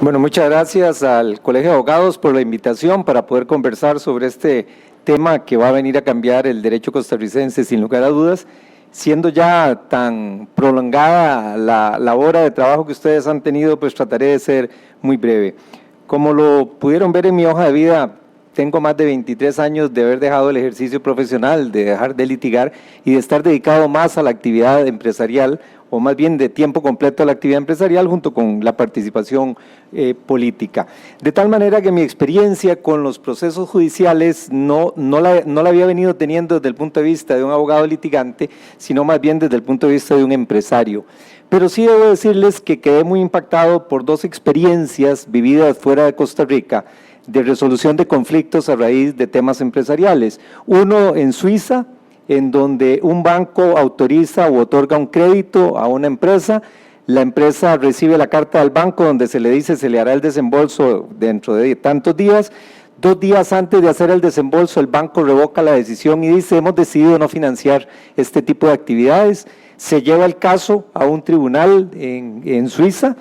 Bueno, muchas gracias al Colegio de Abogados por la invitación para poder conversar sobre este tema que va a venir a cambiar el derecho costarricense sin lugar a dudas. Siendo ya tan prolongada la hora de trabajo que ustedes han tenido, pues trataré de ser muy breve. Como lo pudieron ver en mi hoja de vida, tengo más de 23 años de haber dejado el ejercicio profesional, de dejar de litigar y de estar dedicado más a la actividad empresarial, o más bien de tiempo completo a la actividad empresarial junto con la participación política. De tal manera que mi experiencia con los procesos judiciales no la había venido teniendo desde el punto de vista de un abogado litigante, sino más bien desde el punto de vista de un empresario. Pero sí debo decirles que quedé muy impactado por dos experiencias vividas fuera de Costa Rica de resolución de conflictos a raíz de temas empresariales. Uno en Suiza, en donde un banco autoriza o otorga un crédito a una empresa, la empresa recibe la carta del banco donde se le dice se le hará el desembolso dentro de tantos días. 2 días antes de hacer el desembolso, el banco revoca la decisión y dice hemos decidido no financiar este tipo de actividades. Se lleva el caso a un tribunal en Suiza.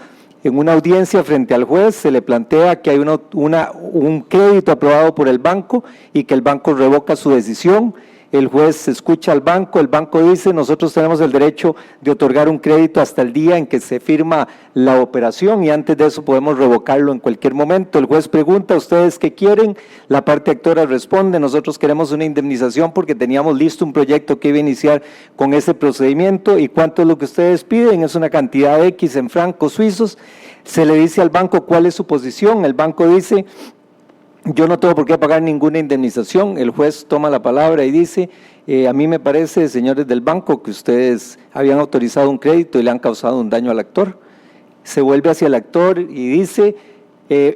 En una audiencia frente al juez se le plantea que hay un crédito aprobado por el banco y que el banco revoca su decisión. El juez escucha al banco, el banco dice nosotros tenemos el derecho de otorgar un crédito hasta el día en que se firma la operación y antes de eso podemos revocarlo en cualquier momento. El juez pregunta, ¿ustedes qué quieren? La parte actora responde, nosotros queremos una indemnización porque teníamos listo un proyecto que iba a iniciar con ese procedimiento y ¿cuánto es lo que ustedes piden? Es una cantidad X en francos suizos. Se le dice al banco cuál es su posición, el banco dice yo no tengo por qué pagar ninguna indemnización. El juez toma la palabra y dice, a mí me parece, señores del banco, que ustedes habían autorizado un crédito y le han causado un daño al actor. Se vuelve hacia el actor y dice,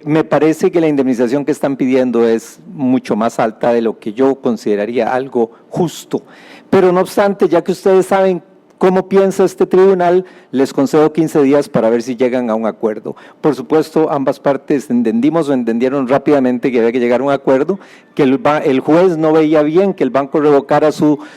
me parece que la indemnización que están pidiendo es mucho más alta de lo que yo consideraría algo justo. Pero no obstante, ya que ustedes saben ¿cómo piensa este tribunal? Les concedo 15 días para ver si llegan a un acuerdo. Por supuesto, ambas partes entendieron rápidamente que había que llegar a un acuerdo, que el juez no veía bien que el banco revocara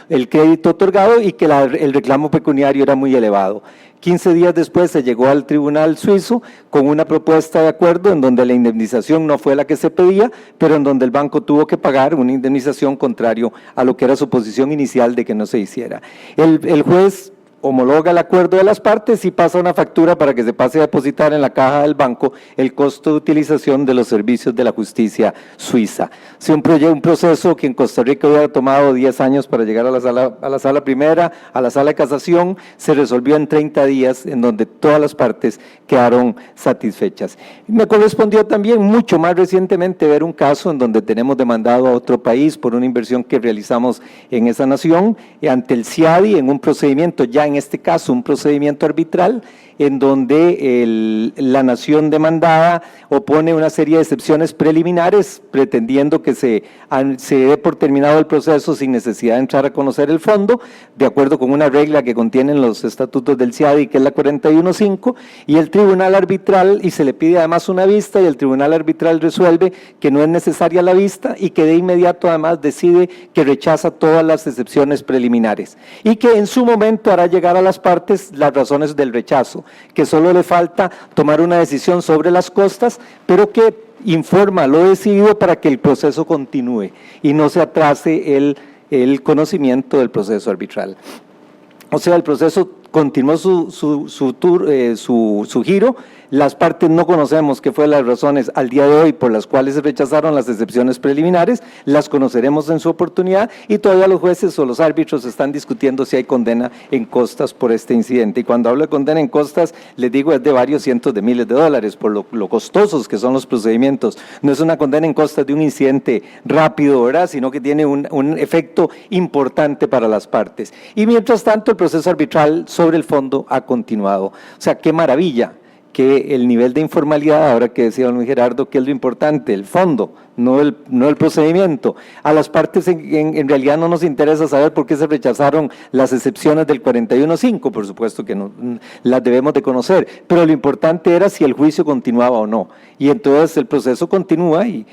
el crédito otorgado y que el reclamo pecuniario era muy elevado. 15 días después se llegó al tribunal suizo con una propuesta de acuerdo en donde la indemnización no fue la que se pedía, pero en donde el banco tuvo que pagar una indemnización contrario a lo que era su posición inicial de que no se hiciera. El juez homologa el acuerdo de las partes y pasa una factura para que se pase a depositar en la caja del banco el costo de utilización de los servicios de la justicia suiza. Si un proceso que en Costa Rica hubiera tomado 10 años para llegar a la sala primera, a la sala de casación, se resolvió en 30 días en donde todas las partes quedaron satisfechas. Me correspondió también mucho más recientemente ver un caso en donde tenemos demandado a otro país por una inversión que realizamos en esa nación ante el CIADI en un procedimiento ya en este caso un procedimiento arbitral en donde la nación demandada opone una serie de excepciones preliminares pretendiendo que se dé por terminado el proceso sin necesidad de entrar a conocer el fondo, de acuerdo con una regla que contienen los estatutos del CIADI, que es la 41.5, y el tribunal arbitral, y se le pide además una vista, y el tribunal arbitral resuelve que no es necesaria la vista y que de inmediato además decide que rechaza todas las excepciones preliminares y que en su momento hará llegar a las partes las razones del rechazo, que solo le falta tomar una decisión sobre las costas, pero que informa lo decidido para que el proceso continúe y no se atrase el conocimiento del proceso arbitral. O sea, el proceso continuó su giro, las partes no conocemos qué fue las razones al día de hoy por las cuales se rechazaron las excepciones preliminares, las conoceremos en su oportunidad y todavía los jueces o los árbitros están discutiendo si hay condena en costas por este incidente. Y cuando hablo de condena en costas, les digo es de varios cientos de miles de dólares por lo costosos que son los procedimientos. No es una condena en costas de un incidente rápido, ¿verdad?, sino que tiene un efecto importante para las partes. Y mientras tanto, el proceso arbitral sobre el fondo ha continuado. O sea, qué maravilla que el nivel de informalidad, ahora que decía don Gerardo, que es lo importante, el fondo, no el procedimiento. A las partes en realidad no nos interesa saber por qué se rechazaron las excepciones del 41.5, por supuesto que no las debemos de conocer, pero lo importante era si el juicio continuaba o no. Y entonces el proceso continúa y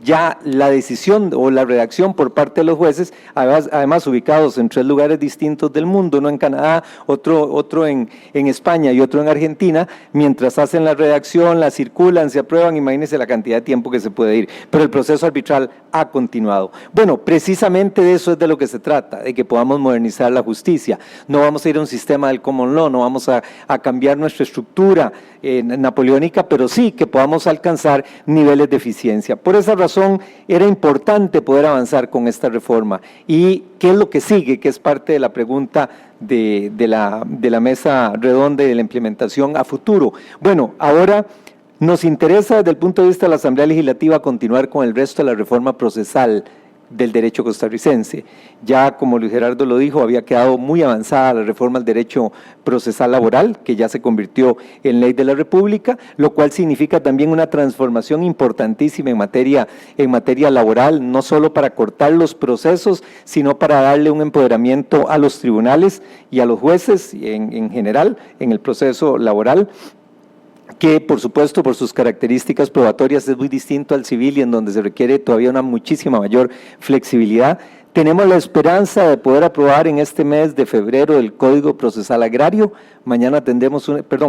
ya la decisión o la redacción por parte de los jueces, además ubicados en 3 lugares distintos del mundo, uno en Canadá, otro en España y otro en Argentina, termina, mientras hacen la redacción, la circulan, se aprueban, imagínense la cantidad de tiempo que se puede ir, pero el proceso arbitral ha continuado. Bueno, precisamente de eso es de lo que se trata, de que podamos modernizar la justicia. No vamos a ir a un sistema del common law, no vamos a cambiar nuestra estructura napoleónica, pero sí que podamos alcanzar niveles de eficiencia. Por esa razón era importante poder avanzar con esta reforma. ¿Y qué es lo que sigue? Que es parte de la pregunta de la mesa redonda y de la implementación a futuro. Bueno, ahora nos interesa desde el punto de vista de la Asamblea Legislativa continuar con el resto de la reforma procesal del derecho costarricense. Ya, como Luis Gerardo lo dijo, había quedado muy avanzada la reforma del derecho procesal laboral, que ya se convirtió en ley de la República, lo cual significa también una transformación importantísima en materia laboral, no solo para cortar los procesos, sino para darle un empoderamiento a los tribunales y a los jueces en general en el proceso laboral, que por supuesto por sus características probatorias es muy distinto al civil y en donde se requiere todavía una muchísima mayor flexibilidad. Tenemos la esperanza de poder aprobar en este mes de febrero el Código Procesal Agrario.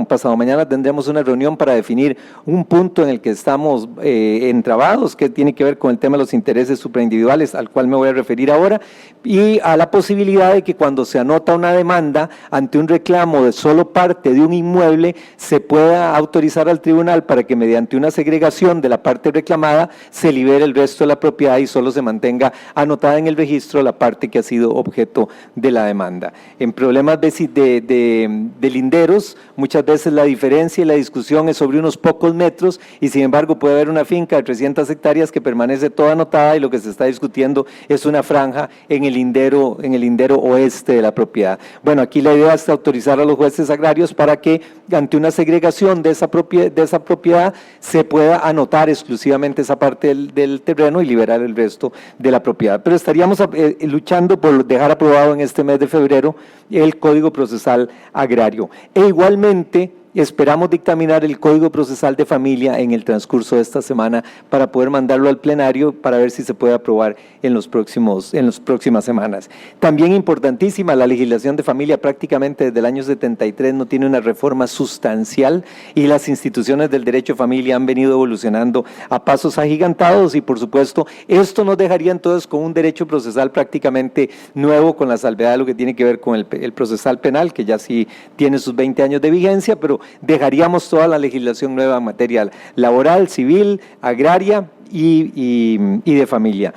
Pasado mañana tendremos una reunión para definir un punto en el que estamos entrabados, que tiene que ver con el tema de los intereses supraindividuales, al cual me voy a referir ahora, y a la posibilidad de que cuando se anota una demanda ante un reclamo de solo parte de un inmueble, se pueda autorizar al tribunal para que mediante una segregación de la parte reclamada se libere el resto de la propiedad y solo se mantenga anotada en el registro la parte que ha sido objeto de la demanda. En problemas de linderos, muchas veces la diferencia y la discusión es sobre unos pocos metros y sin embargo puede haber una finca de 300 hectáreas que permanece toda anotada y lo que se está discutiendo es una franja en el lindero oeste de la propiedad. Bueno, aquí la idea es autorizar a los jueces agrarios para que ante una segregación de esa propiedad se pueda anotar exclusivamente esa parte del terreno y liberar el resto de la propiedad. Pero estaríamos luchando por dejar aprobado en este mes de febrero el Código Procesal Agrario. E igualmente esperamos dictaminar el Código Procesal de Familia en el transcurso de esta semana para poder mandarlo al plenario para ver si se puede aprobar en las próximas semanas. También importantísima, la legislación de familia prácticamente desde el año 73 no tiene una reforma sustancial y las instituciones del derecho de familia han venido evolucionando a pasos agigantados y por supuesto esto nos dejaría entonces con un derecho procesal prácticamente nuevo, con la salvedad de lo que tiene que ver con el procesal penal, que ya sí tiene sus 20 años de vigencia, pero dejaríamos toda la legislación nueva en materia laboral, civil, agraria y de familia.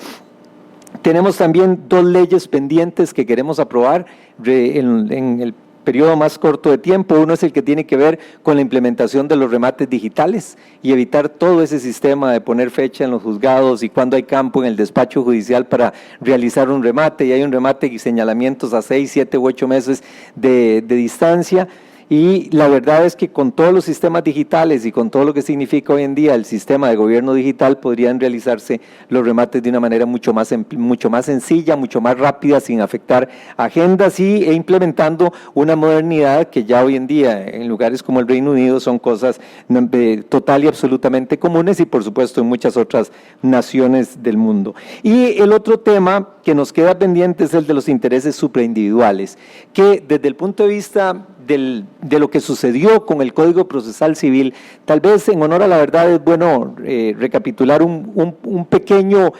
Tenemos también dos leyes pendientes que queremos aprobar en el periodo más corto de tiempo. Uno es el que tiene que ver con la implementación de los remates digitales y evitar todo ese sistema de poner fecha en los juzgados y cuando hay campo en el despacho judicial para realizar un remate, y hay un remate y señalamientos a 6, 7 u 8 meses de distancia. Y la verdad es que con todos los sistemas digitales y con todo lo que significa hoy en día el sistema de gobierno digital, podrían realizarse los remates de una manera mucho más sencilla, mucho más rápida, sin afectar agendas e implementando una modernidad que ya hoy en día en lugares como el Reino Unido son cosas total y absolutamente comunes y por supuesto en muchas otras naciones del mundo. Y el otro tema que nos queda pendiente es el de los intereses supraindividuales, que desde el punto de vista de lo que sucedió con el Código Procesal Civil, tal vez en honor a la verdad es bueno recapitular un pequeño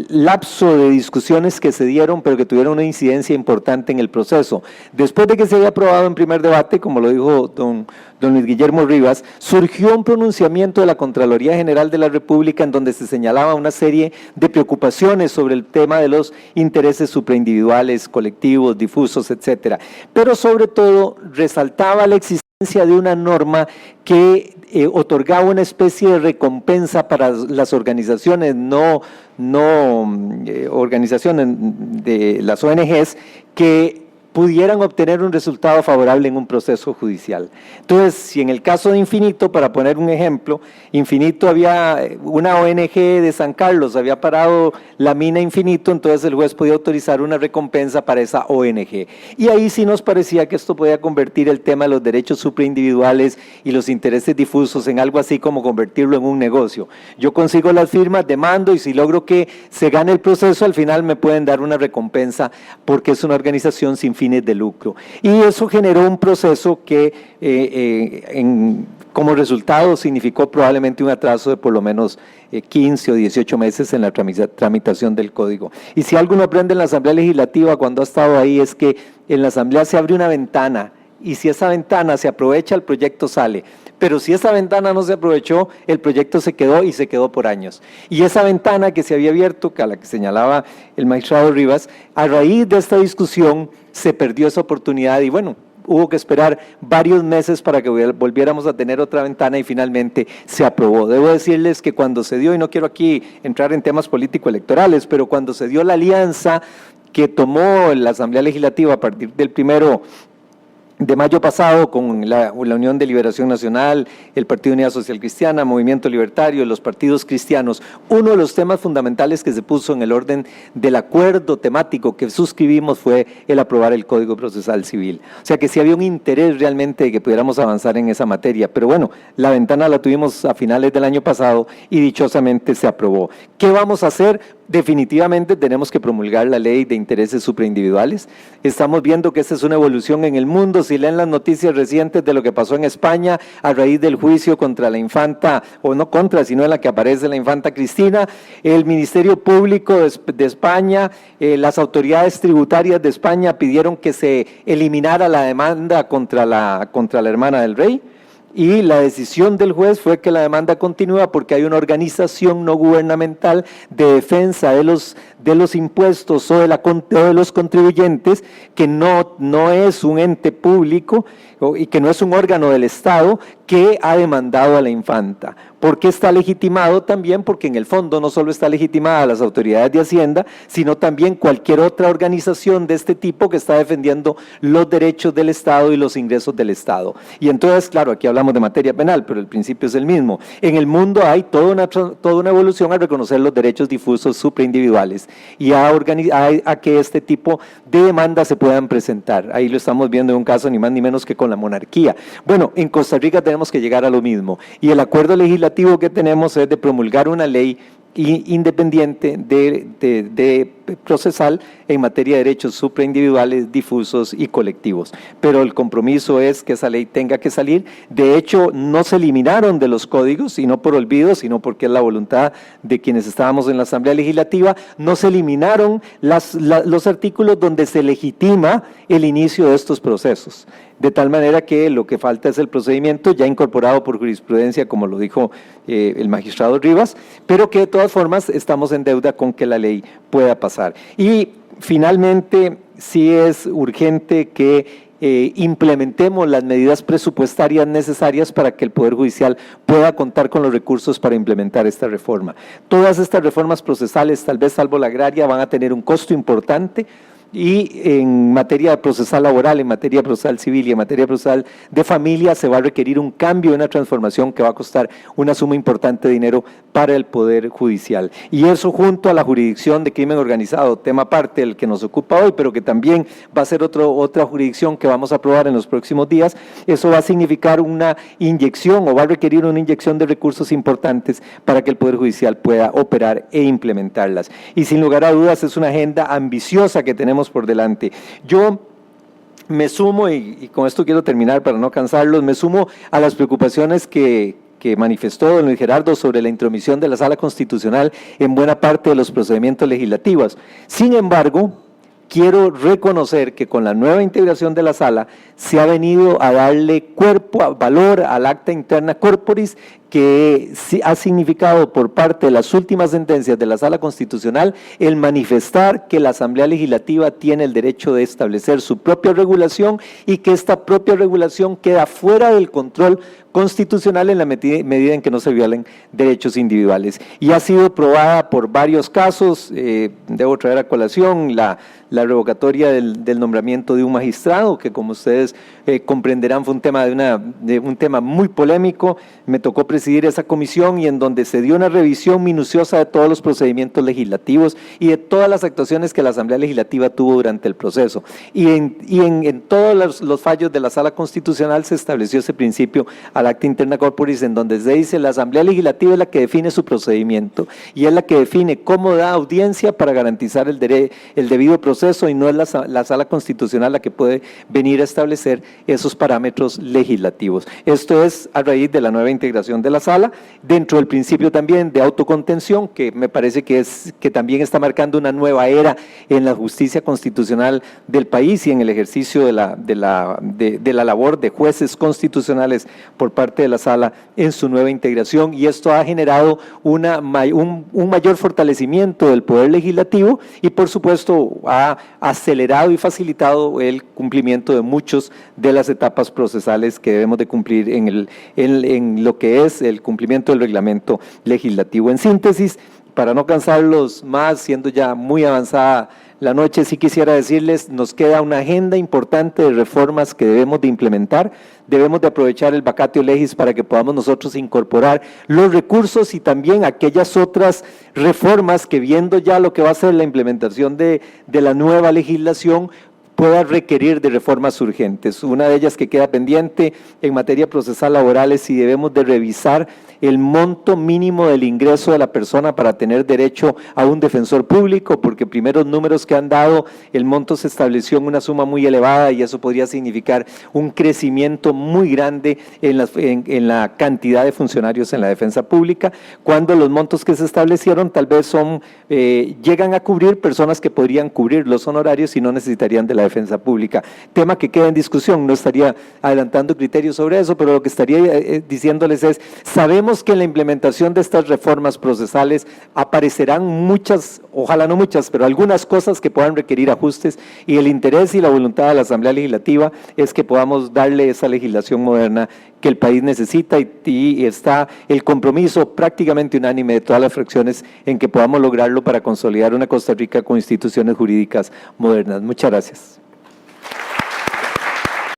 lapso de discusiones que se dieron, pero que tuvieron una incidencia importante en el proceso. Después de que se había aprobado en primer debate, como lo dijo don Luis Guillermo Rivas, surgió un pronunciamiento de la Contraloría General de la República en donde se señalaba una serie de preocupaciones sobre el tema de los intereses supraindividuales, colectivos, difusos, etcétera. Pero sobre todo resaltaba la existencia de una norma que otorgaba una especie de recompensa para las organizaciones, no organizaciones de las ONGs, que pudieran obtener un resultado favorable en un proceso judicial. Entonces, si en el caso de Infinito, para poner un ejemplo, Infinito había una ONG de San Carlos, había parado la mina Infinito, entonces el juez podía autorizar una recompensa para esa ONG. Y ahí sí nos parecía que esto podía convertir el tema de los derechos supraindividuales y los intereses difusos en algo así como convertirlo en un negocio. Yo consigo las firmas, demando y si logro que se gane el proceso, al final me pueden dar una recompensa porque es una organización sin fines de lucro. Y eso generó un proceso que como resultado significó probablemente un atraso de por lo menos 15 o 18 meses en la tramitación del código. Y si algo uno aprende en la Asamblea Legislativa cuando ha estado ahí es que en la Asamblea se abre una ventana y si esa ventana se aprovecha, el proyecto sale. Pero si esa ventana no se aprovechó, el proyecto se quedó y se quedó por años. Y esa ventana que se había abierto, a la que señalaba el magistrado Rivas, a raíz de esta discusión se perdió esa oportunidad y bueno, hubo que esperar varios meses para que volviéramos a tener otra ventana y finalmente se aprobó. Debo decirles que cuando se dio, y no quiero aquí entrar en temas político-electorales, pero cuando se dio la alianza que tomó la Asamblea Legislativa a partir del 1 de mayo pasado con la Unión de Liberación Nacional, el Partido Unidad Social Cristiana, Movimiento Libertario, los partidos cristianos, uno de los temas fundamentales que se puso en el orden del acuerdo temático que suscribimos fue el aprobar el Código Procesal Civil. O sea que sí había un interés realmente de que pudiéramos avanzar en esa materia, pero bueno, la ventana la tuvimos a finales del año pasado y dichosamente se aprobó. ¿Qué vamos a hacer? Definitivamente tenemos que promulgar la ley de intereses supraindividuales. Estamos viendo que esta es una evolución en el mundo. Si leen las noticias recientes de lo que pasó en España a raíz del juicio contra la infanta, o no contra, sino en la que aparece la infanta Cristina, el Ministerio Público de España, las autoridades tributarias de España pidieron que se eliminara la demanda contra la hermana del rey. Y la decisión del juez fue que la demanda continúa porque hay una organización no gubernamental de defensa de los impuestos o de los contribuyentes que no es un ente público y que no es un órgano del Estado que ha demandado a la infanta. ¿Por qué está legitimado? También porque en el fondo no solo está legitimada las autoridades de Hacienda, sino también cualquier otra organización de este tipo que está defendiendo los derechos del Estado y los ingresos del Estado. Y entonces, claro, aquí hablamos de materia penal, pero el principio es el mismo. En el mundo hay toda una evolución a reconocer los derechos difusos supraindividuales y a que este tipo de demandas se puedan presentar. Ahí lo estamos viendo en un caso ni más ni menos que con la monarquía. Bueno, en Costa Rica tenemos que llegar a lo mismo y el acuerdo legislativo que tenemos es de promulgar una ley independiente de procesal en materia de derechos supraindividuales, difusos y colectivos. Pero el compromiso es que esa ley tenga que salir. De hecho, no se eliminaron de los códigos, y no por olvido, sino porque es la voluntad de quienes estábamos en la Asamblea Legislativa, no se eliminaron los artículos donde se legitima el inicio de estos procesos. De tal manera que lo que falta es el procedimiento ya incorporado por jurisprudencia, como lo dijo el magistrado Rivas, pero que de todas formas estamos en deuda con que la ley pueda pasar. Y finalmente, sí es urgente que implementemos las medidas presupuestarias necesarias para que el Poder Judicial pueda contar con los recursos para implementar esta reforma. Todas estas reformas procesales, tal vez salvo la agraria, van a tener un costo importante. Y en materia procesal laboral, en materia procesal civil y en materia procesal de familia se va a requerir un cambio, una transformación que va a costar una suma importante de dinero para el Poder Judicial. Y eso junto a la jurisdicción de crimen organizado, tema aparte del que nos ocupa hoy, pero que también va a ser otra jurisdicción que vamos a aprobar en los próximos días, eso va a significar una inyección o va a requerir una inyección de recursos importantes para que el Poder Judicial pueda operar e implementarlas. Y sin lugar a dudas es una agenda ambiciosa que tenemos por delante. Yo me sumo, y con esto quiero terminar para no cansarlos, me sumo a las preocupaciones que manifestó don Luis Gerardo sobre la intromisión de la Sala Constitucional en buena parte de los procedimientos legislativos. Sin embargo, quiero reconocer que con la nueva integración de la Sala se ha venido a darle cuerpo, valor al acta interna corporis que ha significado por parte de las últimas sentencias de la Sala Constitucional el manifestar que la Asamblea Legislativa tiene el derecho de establecer su propia regulación y que esta propia regulación queda fuera del control constitucional en la medida en que no se violen derechos individuales. Y ha sido probada por varios casos, debo traer a colación la revocatoria del nombramiento de un magistrado, que como ustedes comprenderán fue un tema, un tema muy polémico. Me tocó presidir esa comisión y en donde se dio una revisión minuciosa de todos los procedimientos legislativos y de todas las actuaciones que la Asamblea Legislativa tuvo durante el proceso. Y en todos los fallos de la Sala Constitucional se estableció ese principio al acta interna corporis, en donde se dice la Asamblea Legislativa es la que define su procedimiento y es la que define cómo da audiencia para garantizar el debido proceso, y no es la Sala Constitucional la que puede venir a establecer esos parámetros legislativos. Esto es a raíz de la nueva integración de la Sala, dentro del principio también de autocontención, que me parece que también está marcando una nueva era en la justicia constitucional del país y en el ejercicio de la labor de jueces constitucionales por parte de la Sala en su nueva integración, y esto ha generado un mayor fortalecimiento del poder legislativo y por supuesto ha acelerado y facilitado el cumplimiento de muchas de las etapas procesales que debemos de cumplir en lo que es el cumplimiento del reglamento legislativo. En síntesis, para no cansarlos más, siendo ya muy avanzada la noche, sí quisiera decirles, nos queda una agenda importante de reformas que debemos de implementar. Debemos de aprovechar el vacatio legis para que podamos nosotros incorporar los recursos y también aquellas otras reformas que, viendo ya lo que va a ser la implementación de la nueva legislación, pueda requerir de reformas urgentes. Una de ellas que queda pendiente en materia procesal laboral es si debemos de revisar el monto mínimo del ingreso de la persona para tener derecho a un defensor público, porque primeros números que han dado, el monto se estableció en una suma muy elevada y eso podría significar un crecimiento muy grande en la cantidad de funcionarios en la defensa pública, cuando los montos que se establecieron tal vez llegan a cubrir personas que podrían cubrir los honorarios y no necesitarían de la defensa pública. Tema que queda en discusión, no estaría adelantando criterios sobre eso, pero lo que estaría diciéndoles es, sabemos que en la implementación de estas reformas procesales aparecerán muchas, ojalá no muchas, pero algunas cosas que puedan requerir ajustes, y el interés y la voluntad de la Asamblea Legislativa es que podamos darle esa legislación moderna que el país necesita, y está el compromiso prácticamente unánime de todas las fracciones en que podamos lograrlo para consolidar una Costa Rica con instituciones jurídicas modernas. Muchas gracias.